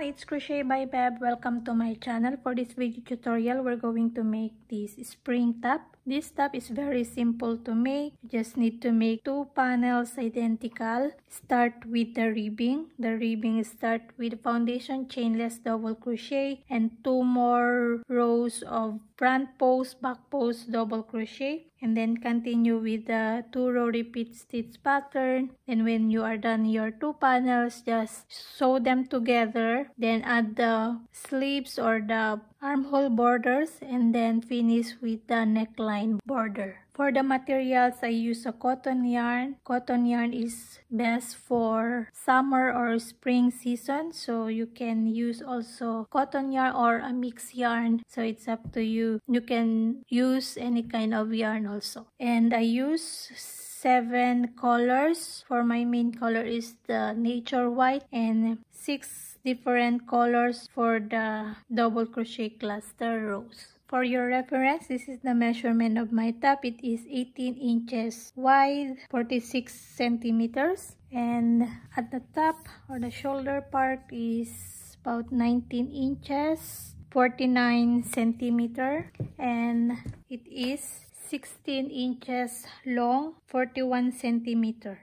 it's Crochet by Bev. Welcome to my channel. For this video tutorial, we're going to make this spring top. This top is very simple to make. You just need to make 2 panels identical. Start with the ribbing. The ribbing start with foundation chainless double crochet and 2 more rows of front post, back post double crochet, and then continue with the 2 row repeat stitch pattern. And when you are done your 2 panels, just sew them together, then add the sleeves or the armhole borders, and then finish with the neckline border. For the materials, I use a cotton yarn. Cotton yarn is best for summer or spring season, so you can use also cotton yarn or a mixed yarn, so it's up to you. You can use any kind of yarn also. And I use 7 colors. For my main color is the nature white, and 6 different colors for the double crochet cluster rows. For your reference, this is the measurement of my top. It is 18 inches wide, 46 centimeters, and at the top or the shoulder part is about 19 inches, 49 centimeter, and it is 16 inches long, 41 centimeter.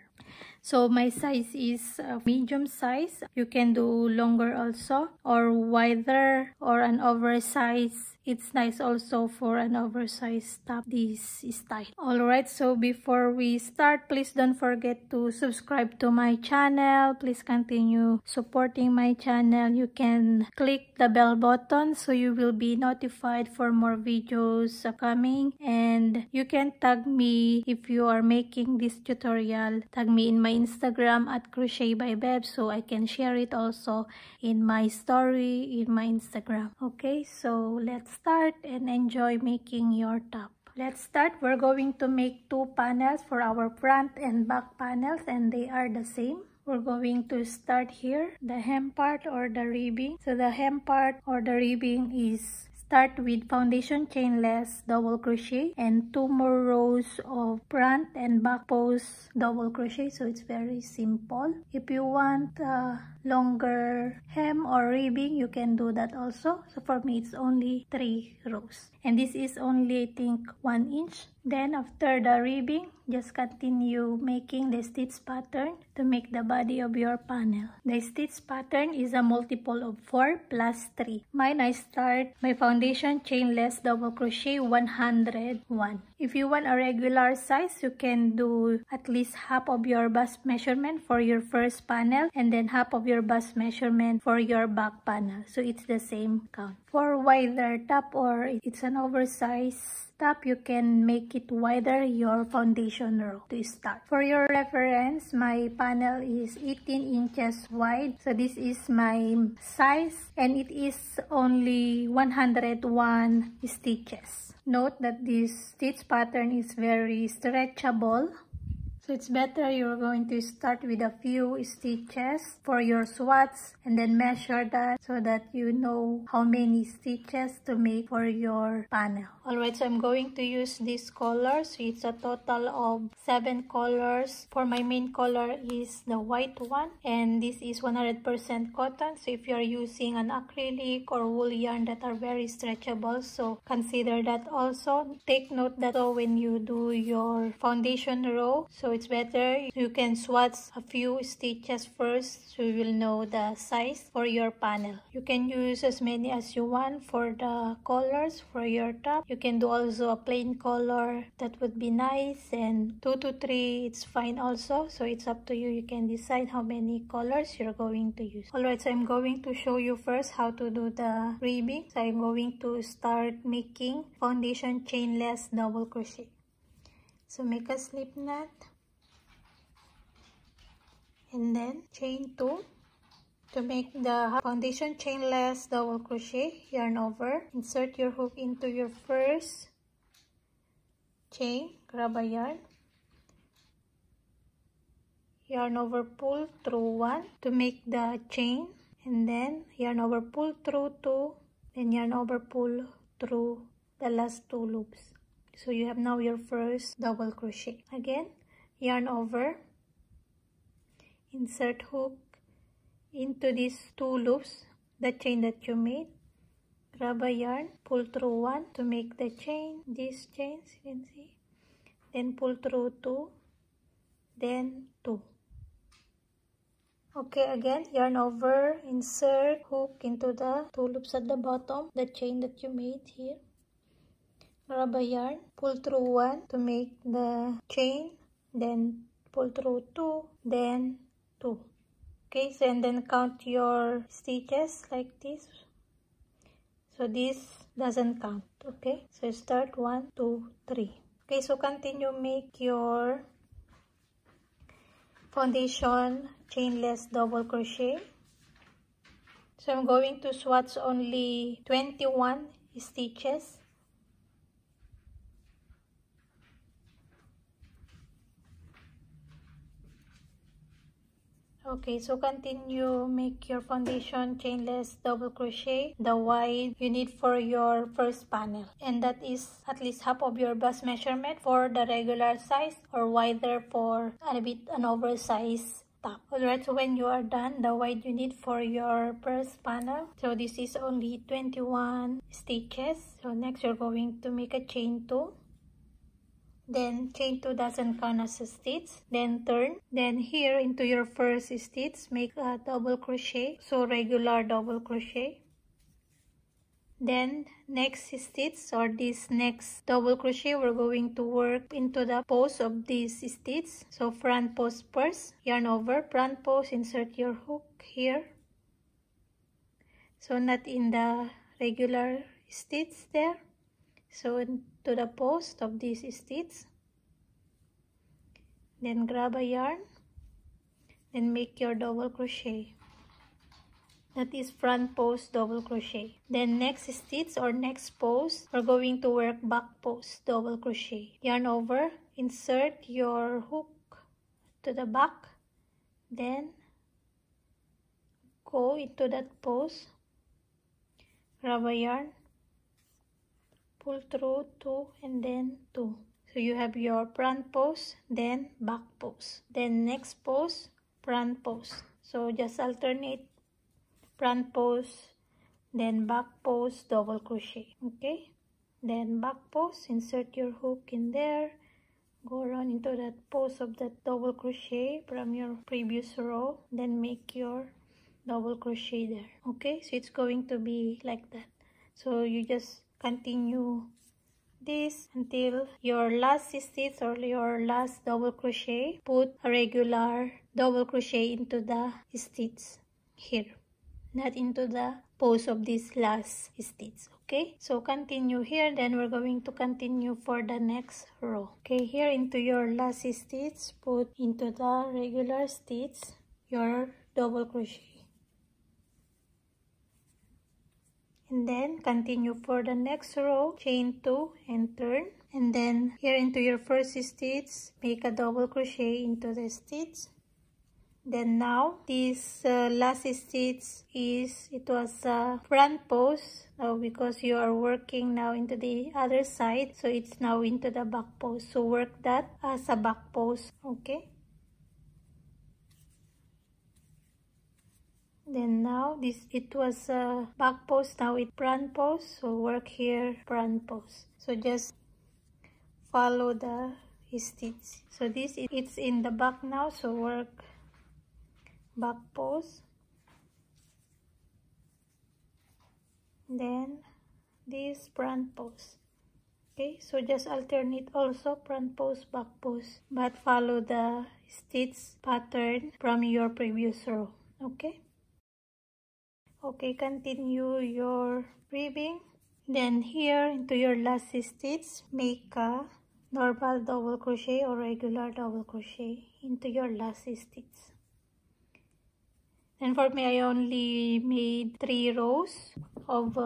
So my size is medium size. You can do longer also, or wider, or an oversized. It's nice also for an oversized top, this style. Alright, so before we start, please don't forget to subscribe to my channel. Please continue supporting my channel. You can click the bell button so you will be notified for more videos coming. And you can tag me if you are making this tutorial. Tag me in my Instagram at Crochetbybev so I can share it also in my story in my Instagram. Okay, so let's start and enjoy making your top. Let's start. We're going to make 2 panels for our front and back panels, and they are the same. We're going to start here, the hem part or the ribbing. So the hem part or the ribbing is start with foundation chainless double crochet and 2 more rows of front and back post double crochet. So it's very simple. If you want longer hem or ribbing, you can do that also. So for me, it's only 3 rows, and this is only, I think, 1 inch. Then after the ribbing, just continue making the stitch pattern to make the body of your panel. The stitch pattern is a multiple of 4 plus 3. Mine, I start my foundation chainless double crochet 101. If you want a regular size, you can do at least half of your bust measurement for your first panel, and then half of your bust measurement for your back panel. So it's the same count. For wider top or it's an oversized top, you can make it wider your foundation row to start. For your reference, my panel is 18 inches wide. So this is my size, and it is only 101 stitches. Note that this stitch pattern is very stretchable. So it's better you're going to start with a few stitches for your swatches and then measure that so that you know how many stitches to make for your panel. Alright, so I'm going to use these colors. It's a total of 7 colors. For my main color is the white one, and this is 100% cotton. So if you're using an acrylic or wool yarn that are very stretchable, so consider that also. Take note that when you do your foundation row, so it's better you can swatch a few stitches first so you will know the size for your panel. You can use as many as you want for the colors for your top. You can do also a plain color, that would be nice, and 2 to 3 it's fine also. So it's up to you. You can decide how many colors you're going to use. Alright, so I'm going to show you first how to do the ribbing. So I'm going to start making foundation chainless double crochet. So make a slip knot, and then chain 2 to make the foundation chainless double crochet. Yarn over, insert your hook into your first chain, grab a yarn, yarn over, pull through 1 to make the chain, and then yarn over, pull through 2, then yarn over, pull through the last 2 loops. So you have now your first double crochet. Again, yarn over, insert hook into these 2 loops, the chain that you made. Grab a yarn, pull through 1 to make the chain, these chains you can see, then pull through 2, then 2. Okay, again yarn over, insert hook into the 2 loops at the bottom, the chain that you made here. Grab a yarn, pull through 1 to make the chain, then pull through 2, then 2. Okay, so and then count your stitches like this. So this doesn't count. Okay, so start 1, 2, 3. Okay, so continue make your foundation chainless double crochet. So I'm going to swatch only 21 stitches. Okay, so continue make your foundation chainless double crochet the wide you need for your first panel, and that is at least half of your bust measurement for the regular size or wider for a bit an oversized top. Alright, so when you are done, the wide you need for your first panel, so this is only 21 stitches. So next you're going to make a chain 2. Then chain 2 doesn't count as a stitch, then turn, then here into your first stitch make a double crochet, so regular double crochet. Then next stitch or this next double crochet, we're going to work into the post of this stitch, so front post first, yarn over, front post, insert your hook here, so not in the regular stitch there, so into the post of this stitch, then grab a yarn, then make your double crochet, that is front post double crochet. Then next stitch or next post, we're going to work back post double crochet, yarn over, insert your hook to the back, then go into that post, grab a yarn, pull through 2 and then 2. So you have your front post, then back post, then next post, front post. So just alternate front post, then back post double crochet. Okay, then back post, insert your hook in there, go around into that post of that double crochet from your previous row, then make your double crochet there. Okay, so it's going to be like that. So you just continue this until your last stitch or your last double crochet. Put a regular double crochet into the stitch here, not into the post of this last stitch. Okay, so continue here, then we're going to continue for the next row. Okay, here into your last stitch, put into the regular stitch your double crochet, and then continue for the next row, chain 2 and turn, and then here into your first stitch make a double crochet into the stitch. Then now this last stitch it was a front post now, because you are working now into the other side, so it's now into the back post, so work that as a back post. Okay, then now it was a back post, now it's front post, so work here front post. So just follow the stitch. So this it's in the back now, so work back post, then this front post. Okay, so just alternate also front post, back post, but follow the stitch pattern from your previous row. Okay. Okay, continue your ribbing. Then here into your last stitch, make a normal double crochet or regular double crochet into your last stitch. And for me, I only made 3 rows of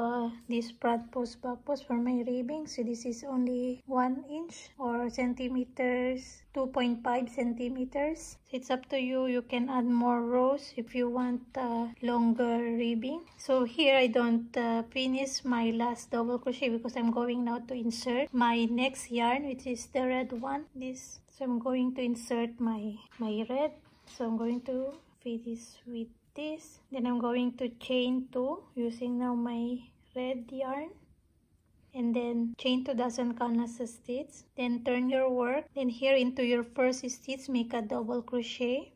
this front post, back post for my ribbing. So this is only 1 inch or centimeters, 2.5 centimeters. So it's up to you. You can add more rows if you want longer ribbing. So here I don't finish my last double crochet because I'm going now to insert my next yarn, which is the red one. So I'm going to insert my red. So I'm going to finish with this. Then I'm going to chain 2 using now my red yarn, and then chain 2 doesn't count as a stitch. Then turn your work, then here into your first stitch make a double crochet,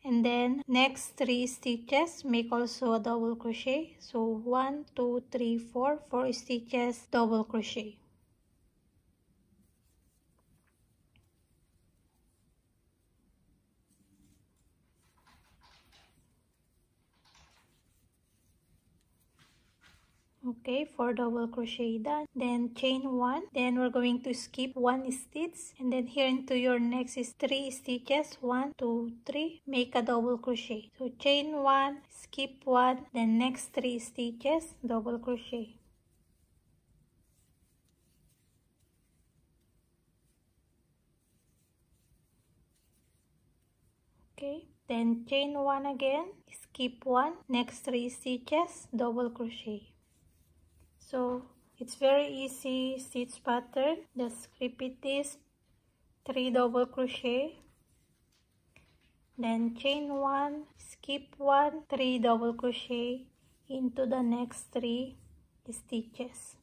and then next 3 stitches make also a double crochet. So 1 2 3 4 stitches double crochet. Okay, 4 double crochet done. Then chain 1, then we're going to skip 1 stitch, and then here into your next is 3 stitches, 1 2 3, make a double crochet. So chain 1, skip 1, then next 3 stitches double crochet. Okay, then chain 1 again, skip 1, next 3 stitches double crochet. So it's very easy stitch pattern. Just repeat this, 3 double crochet, then chain 1, skip 1, 3 double crochet into the next 3 stitches,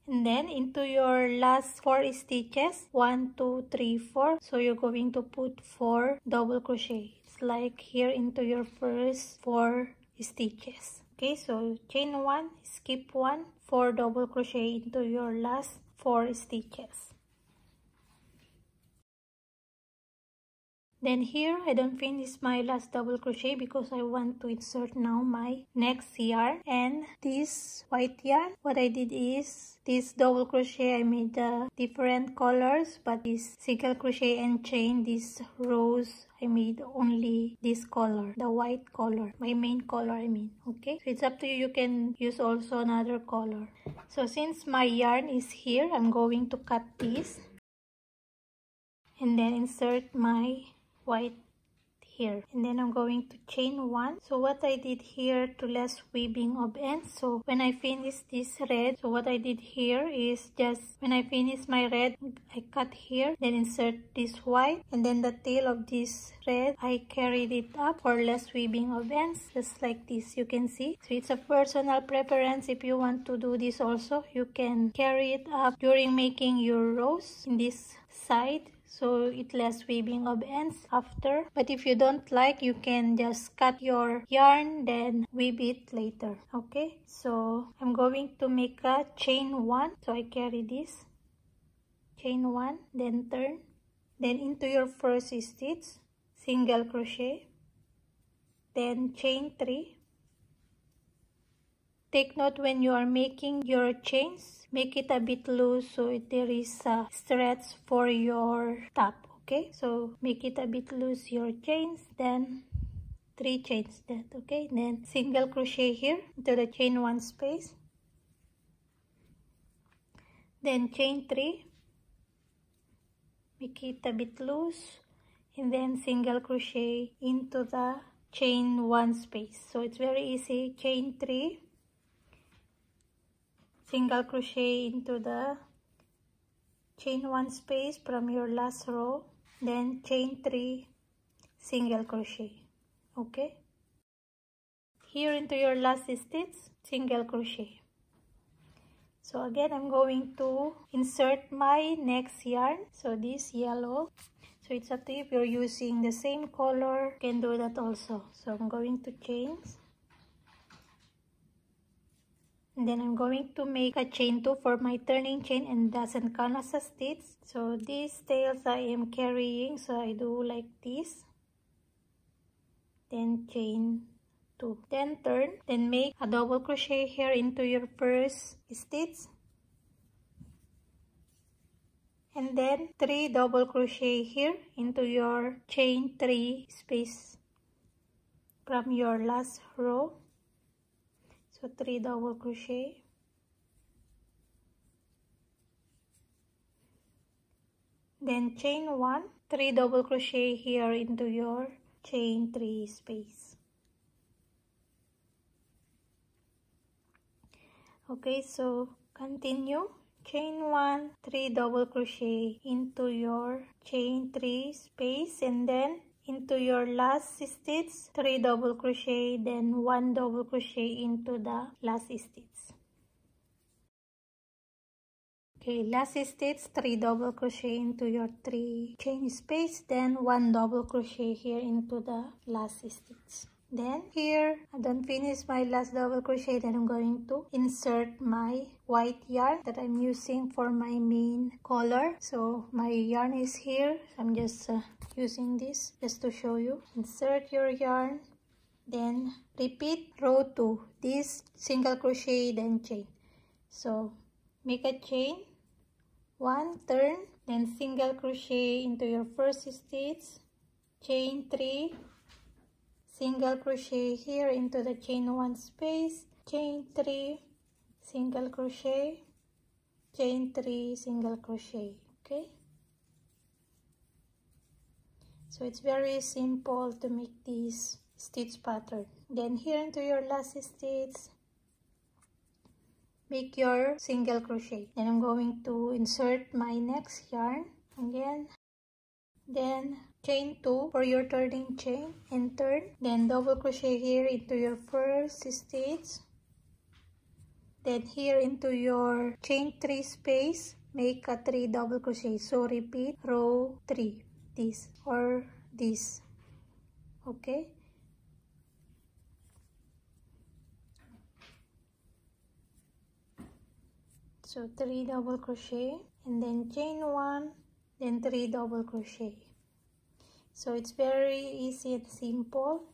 and then into your last 4 stitches, 1 2 3 4. So you're going to put 4 double crochet. It's like here into your first 4 stitches. Okay, so chain 1, skip 1, 4 double crochet into your last 4 stitches. Then here I don't finish my last double crochet because I want to insert now my next yarn, and this white yarn, what I did is this double crochet I made different colors, but this single crochet and chain, this rose, I made only this color, the white color, my main color I mean. Okay, so it's up to you, you can use also another color. So since my yarn is here, I'm going to cut this and then insert my white here, and then I'm going to chain 1. So what I did here to less weaving of ends, so when I finish this red, so what I did here is just when I finish my red, I cut here, then insert this white, and then the tail of this red I carried it up for less weaving of ends, just like this. You can see, so it's a personal preference. If you want to do this also, you can carry it up during making your rows in this side, so it less weaving of ends after. But if you don't like, you can just cut your yarn then weave it later. Okay, so I'm going to make a chain 1. So I carry this, chain 1, then turn, then into your first stitch single crochet, then chain 3. Take note when you are making your chains, make it a bit loose so there is a stretch for your top. Okay, so make it a bit loose your chains, then 3 chains that. Okay, then single crochet here into the chain 1 space, then chain 3, make it a bit loose, and then single crochet into the chain 1 space. So it's very easy. Chain 3, single crochet into the chain 1 space from your last row, then chain 3, single crochet. Okay, here into your last stitch single crochet. So again I'm going to insert my next yarn, so this yellow. So it's up to you, if you're using the same color you can do that also. So I'm going to chain, and then I'm going to make a chain 2 for my turning chain, and doesn't count as a stitch. So these tails I am carrying, so I do like this, then chain 2, then turn, then make a double crochet here into your first stitch, and then 3 double crochet here into your chain 3 space from your last row. So 3 double crochet, then chain 1, 3 double crochet here into your chain 3 space. Okay, so continue chain 1, 3 double crochet into your chain 3 space, and then into your last stitch 3 double crochet, then 1 double crochet into the last stitch. Okay, last stitch 3 double crochet into your 3 chain space, then 1 double crochet here into the last stitch. Then here I don't finish my last double crochet, then I'm going to insert my white yarn that I'm using for my main color. So my yarn is here. I'm just using this just to show you. Insert your yarn, then repeat row 2, this single crochet then chain. So make a chain, 1, turn, then single crochet into your first stitch, chain 3, single crochet here into the chain 1 space, chain 3, single crochet, chain 3, single crochet. Okay, so it's very simple to make this stitch pattern. Then here into your last stitch, make your single crochet. Then I'm going to insert my next yarn again, then chain 2 for your turning chain and turn, then double crochet here into your first stitch, then here into your chain 3 space make a 3 double crochet. So repeat row 3, this or this. Okay, so 3 double crochet and then chain 1, then 3 double crochet. So it's very easy and simple.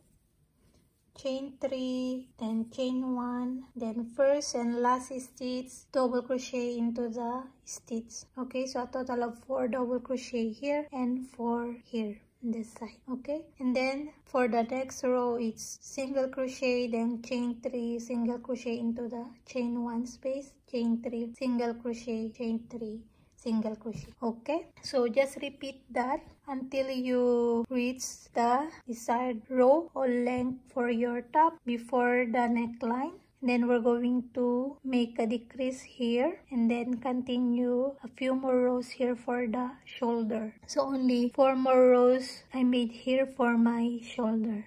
Chain 3, then chain 1, then first and last stitch double crochet into the stitch. Okay, so a total of 4 double crochet here and 4 here on this side. Okay, and then for the next row it's single crochet, then chain 3, single crochet into the chain 1 space, chain 3, single crochet, chain 3, single crochet. Okay, so just repeat that until you reach the desired row or length for your top before the neckline. Then we're going to make a decrease here and then continue a few more rows here for the shoulder. So only 4 more rows I made here for my shoulder.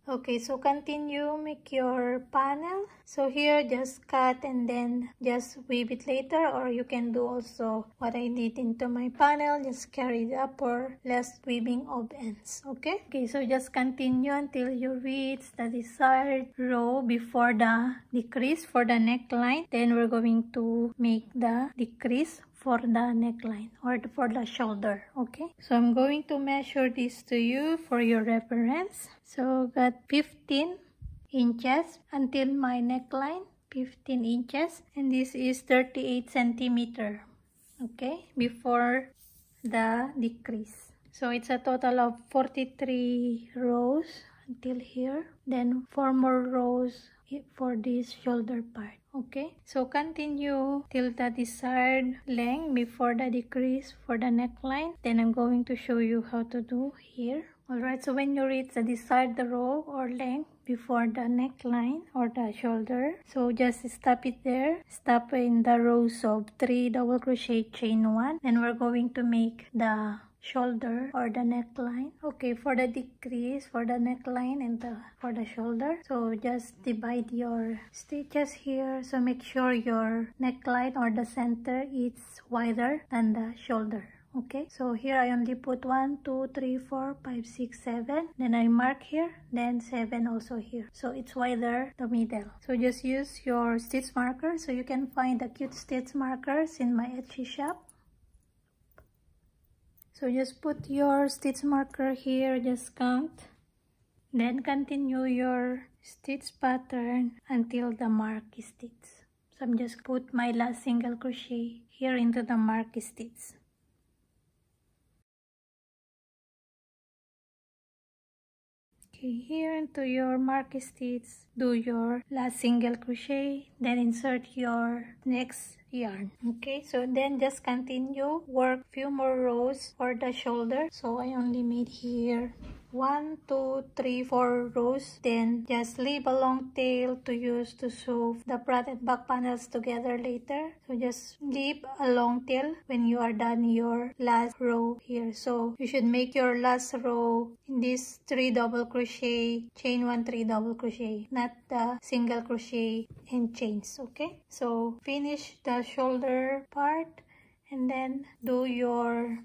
Okay, so continue, make your panel. So here just cut and then just weave it later, or you can do also what I did into my panel, just carry it up or less weaving of ends. Okay, so just continue until you reach the desired row before the decrease for the neckline. Then we're going to make the decrease for the neckline or for the shoulder. Okay, so I'm going to measure this to you for your reference. So got 15 inches until my neckline, 15 inches, and this is 38 centimeter. Okay, before the decrease. So it's a total of 43 rows until here, then 4 more rows for this shoulder part. Okay, so continue till the desired length before the decrease for the neckline. Then I'm going to show you how to do here. Alright, so when you reach the desired row or length before the neckline or the shoulder, so just stop it there. Stop in the rows of 3 double crochet, chain 1. Then we're going to make the shoulder or the neckline. Okay, for the decrease for the neckline and for the shoulder, so just divide your stitches here. So make sure your neckline or the center is wider than the shoulder. Okay, so here I only put 1, 2, 3, 4, 5, 6, 7. Then I mark here, then 7 also here. So it's wider the middle. So just use your stitch marker. So you can find the cute stitch markers in my Etsy shop. So just put your stitch marker here, just count. Then continue your stitch pattern until the mark stitch. So I'm just put my last single crochet here into the mark stitch. Okay, here into your mark stitch, do your last single crochet, then insert your next yarn. Okay, so then just continue work few more rows for the shoulder. So I only made here 1, 2, 3, 4 rows. Then just leave a long tail to use to sew the front and back panels together later. So just leave a long tail when you are done your last row here. So you should make your last row in this 3 double crochet, chain 1, 3 double crochet, not the single crochet and chains. Okay, so finish the shoulder part and then do your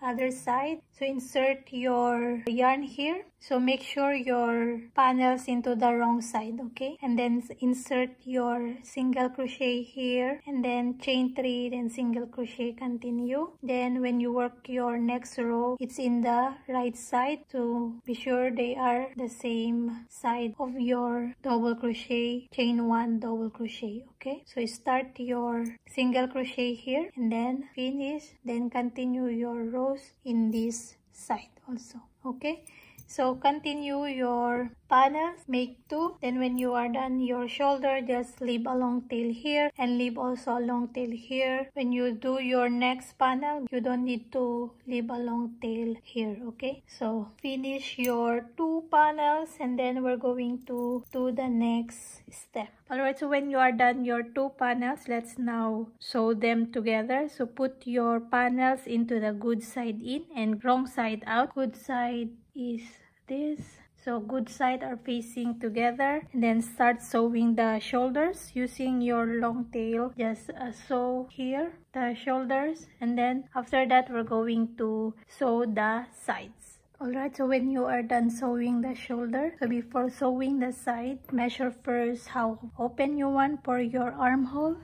other side. So insert your yarn here, so make sure your panels into the wrong side. Okay, and then insert your single crochet here and then chain 3, then single crochet, continue. Then when you work your next row, it's in the right side, so be sure they are the same side of your double crochet, chain 1 double crochet. Okay, so start your single crochet here and then finish, then continue your rows in this side also. Okay, so continue your panels, make 2. Then when you are done your shoulder, just leave a long tail here and leave also a long tail here. When you do your next panel, you don't need to leave a long tail here. Okay, so finish your 2 panels and then we're going to do the next step. Alright, so when you are done your 2 panels, let's now sew them together. So put your panels into the good side in and wrong side out. Good side is this, so good side are facing together, and then start sewing the shoulders using your long tail. Just sew here the shoulders, and then after that we're going to sew the sides. Alright, so when you are done sewing the shoulder, so before sewing the side, measure first how open you want for your armhole.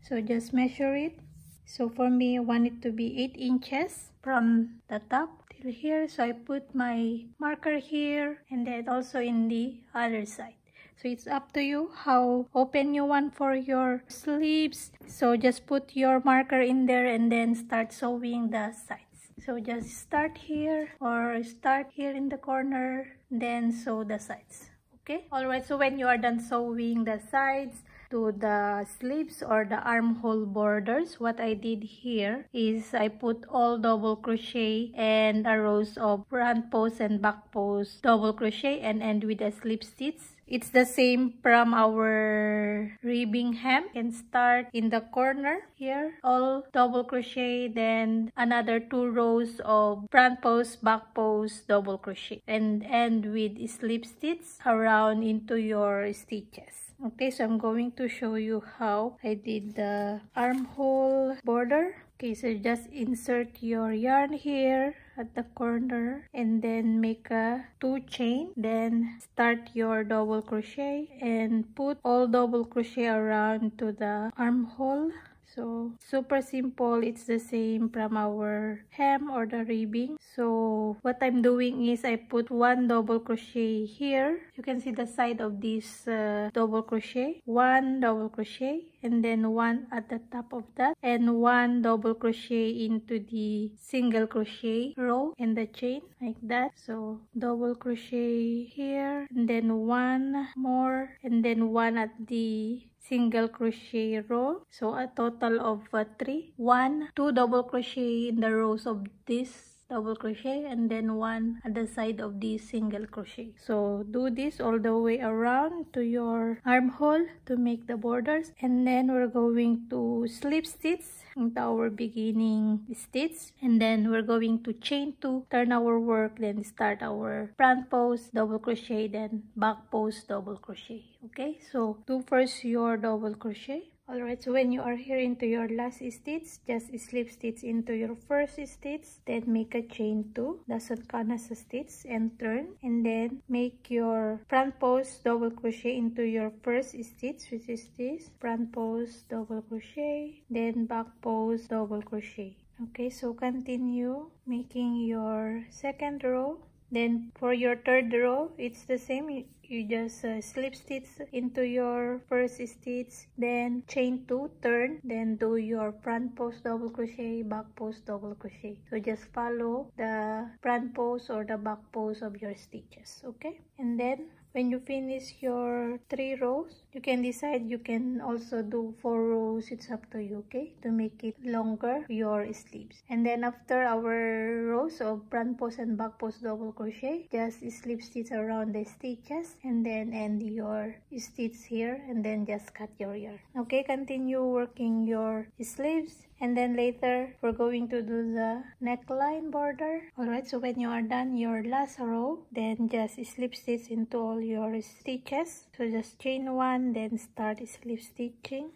So just measure it. So for me, I want it to be 8 inches from the top till here. So I put my marker here and then also in the other side. So it's up to you how open you want for your sleeves. So just put your marker in there and then start sewing the sides. So just start here or start here in the corner, then sew the sides. Okay, alright, so when you are done sewing the sides to the sleeves or the armhole borders, what I did here is I put all double crochet and a rows of front post and back post double crochet and end with a slip stitch. It's the same from our ribbing hem. You can start in the corner here, all double crochet, then another 2 rows of front post, back post, double crochet, and end with slip stitch around into your stitches. Okay, so I'm going to show you how I did the armhole border. Okay, so just insert your yarn here at the corner and then make a 2 chain, then start your double crochet and put all double crochet around to the armhole. So super simple, it's the same from our hem or the ribbing. So what I'm doing is I put 1 double crochet here. You can see the side of this double crochet, 1 double crochet, and then 1 at the top of that, and 1 double crochet into the single crochet row in the chain like that. So double crochet here and then 1 more and then 1 at the single crochet row, so a total of 3. 1, 2 double crochet in the rows of this double crochet and then 1 at the side of the single crochet. So do this all the way around to your armhole to make the borders, and then we're going to slip stitch into our beginning stitch, and then we're going to chain 2, turn our work, then start our front post double crochet, then back post double crochet. Okay, so do first your double crochet. Alright, so when you are here into your last stitch, just slip stitch into your first stitch, then make a chain 2, doesn't count as a stitch, and turn, and then make your front post double crochet into your first stitch, which is this, front post double crochet, then back post double crochet. Okay, so continue making your second row. Then for your third row, it's the same. You just slip stitch into your first stitch, then chain 2, turn, then do your front post double crochet, back post double crochet. So just follow the front post or the back post of your stitches. Okay, and then when you finish your 3 rows, you can decide you can also do 4 rows. It's up to you, okay, to make it longer your sleeves. And then after our rows of front post and back post double crochet, just slip stitch around the stitches and then end your stitch here and then just cut your yarn. Okay, continue working your sleeves. And then later, we're going to do the neckline border. Alright, so when you are done your last row, then just slip stitch into all your stitches. So just chain 1, then start slip stitching.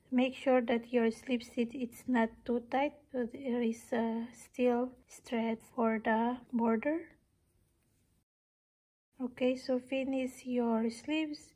Make sure that your slip stitch is not too tight, so there is still stretch for the border. Okay, so finish your sleeves.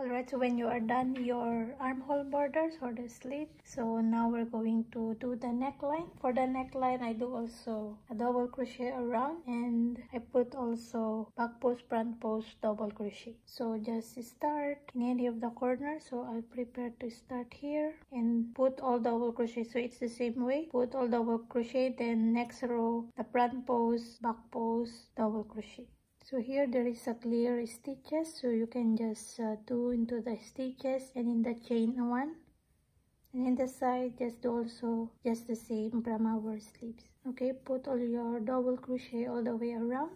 Alright, so when you are done your armhole borders or the sleeve, so now we're going to do the neckline. For the neckline, I do also a double crochet around, and I put also back post, front post, double crochet. So just start in any of the corners. So I'll prepare to start here and put all double crochet. So it's the same way. Put all double crochet, then next row, the front post, back post, double crochet. So here there is a clear stitches, so you can just do into the stitches and in the chain 1, and in the side just do also just the same from our sleeves. Okay, put all your double crochet all the way around.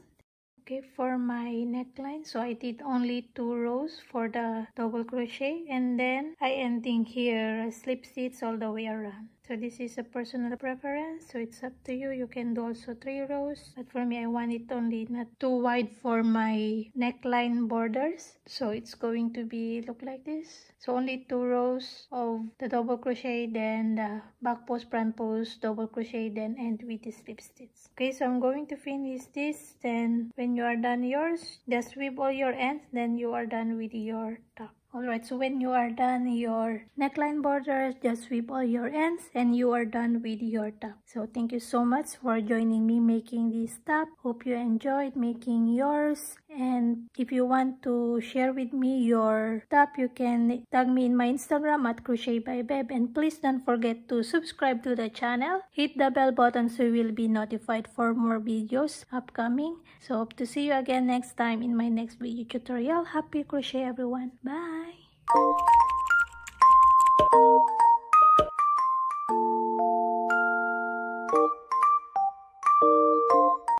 Okay, for my neckline, so I did only 2 rows for the double crochet, and then I ending here a slip stitch all the way around. So this is a personal preference, so it's up to you. You can do also 3 rows, but for me I want it only not too wide for my neckline borders, so it's going to be look like this. So only 2 rows of the double crochet, then the back post, front post, double crochet, then end with the slip stitch. Okay, so I'm going to finish this. Then when you are done yours, just sweep all your ends, then you are done with your top. Alright, so when you are done your neckline borders, just sweep all your ends and you are done with your top. So thank you so much for joining me making this top. Hope you enjoyed making yours. And if you want to share with me your top, you can tag me in my Instagram at Crochetbybev. And please don't forget to subscribe to the channel. Hit the bell button so you will be notified for more videos upcoming. So hope to see you again next time in my next video tutorial. Happy crochet everyone. Bye!